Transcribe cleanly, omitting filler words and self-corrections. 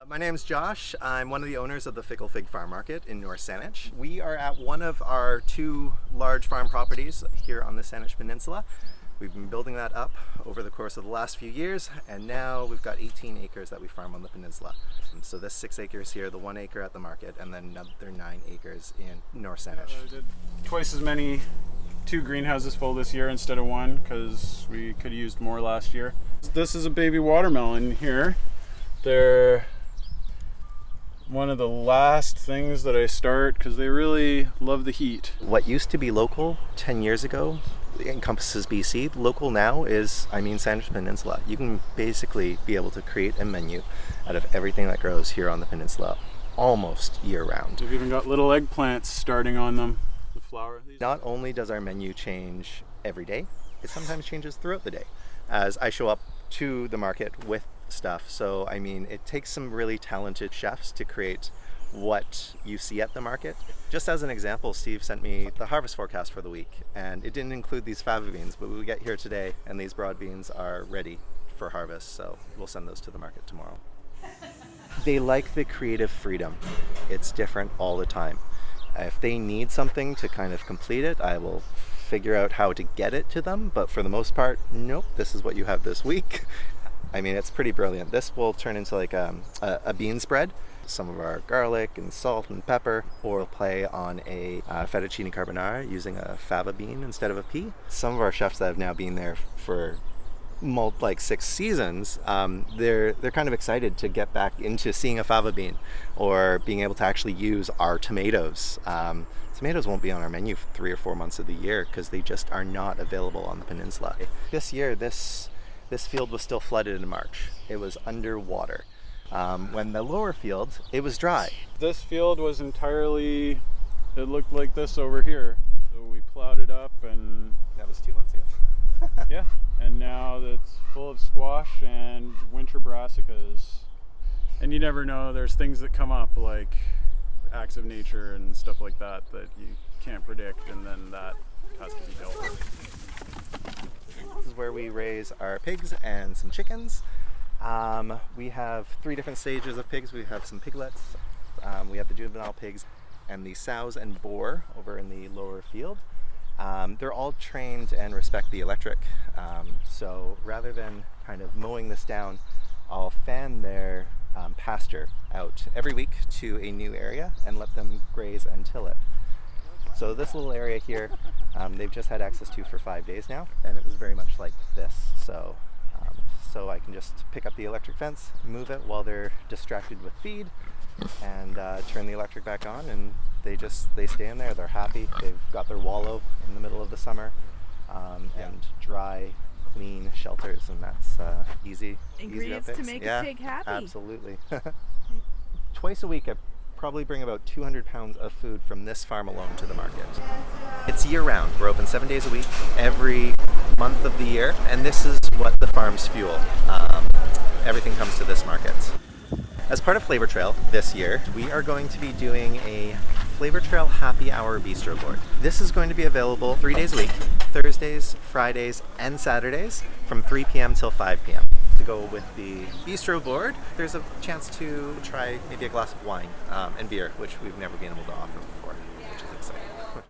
My name's Josh. I'm one of the owners of the Fickle Fig Farm Market in North Saanich. We are at one of our two large farm properties here on the Saanich Peninsula. We've been building that up over the course of the last few years, and now we've got 18 acres that we farm on the peninsula. And so this 6 acres here, the 1 acre at the market, and then another 9 acres in North Saanich. We did twice as many, 2 greenhouses full this year instead of 1 because we could have used more last year. This is a baby watermelon here. They're one of the last things that I start because they really love the heat. What used to be local 10 years ago encompasses BC. Local now is, Saanich Peninsula. You can basically be able to create a menu out of everything that grows here on the peninsula almost year round. We've even got little eggplants starting on them. The flower. Not only does our menu change every day, it sometimes changes throughout the day as I show up to the market with stuff. So it takes some really talented chefs to create what you see at the market. Just as an example, Steve sent me the harvest forecast for the week, and it didn't include these fava beans, but we get here today and these broad beans are ready for harvest, so we'll send those to the market tomorrow. They like the creative freedom. It's different all the time. If they need something to kind of complete it, I will figure out how to get it to them, but for the most part, nope, this is what you have this week. It's pretty brilliant. This will turn into like a bean spread. Some of our garlic and salt and pepper, or play on a fettuccine carbonara using a fava bean instead of a pea. Some of our chefs that have now been there for 6 seasons, they're kind of excited to get back into seeing a fava bean or being able to actually use our tomatoes. Tomatoes won't be on our menu for 3 or 4 months of the year because they just are not available on the peninsula. This year, this field was still flooded in March. It was underwater. When the lower field, it was dry. This field was entirely, it looked like this over here. So we plowed it up and... That was 2 months ago. Yeah, and now it's full of squash and winter brassicas. And you never know, there's things that come up like acts of nature and stuff like that you can't predict, and then that has to be dealt with. This is where we raise our pigs and some chickens. We have 3 different stages of pigs. We have some piglets, we have the juvenile pigs, and the sows and boar over in the lower field. They're all trained and respect the electric, so rather than kind of mowing this down, I'll fan their pasture out every week to a new area and let them graze and till it. So this little area here, they've just had access to for 5 days now, and it was very much like this. So I can just pick up the electric fence, move it while they're distracted with feed, and turn the electric back on, and they stay in there. They're happy. They've got their wallow in the middle of the summer, and dry, clean shelters, and that's easy. Ingredients to make a pig happy. Absolutely. Twice a week, I probably bring about 200 pounds of food from this farm alone to the market. It's year-round. We're open 7 days a week, every month of the year, and this is what the farms fuel. Everything comes to this market. As part of Flavor Trail this year, we are going to be doing a Flavor Trail Happy Hour Bistro Board. This is going to be available 3 days a week, Thursdays, Fridays, and Saturdays from 3 p.m. till 5 p.m. To go with the bistro board, there's a chance to try maybe a glass of wine and beer, which we've never been able to offer before.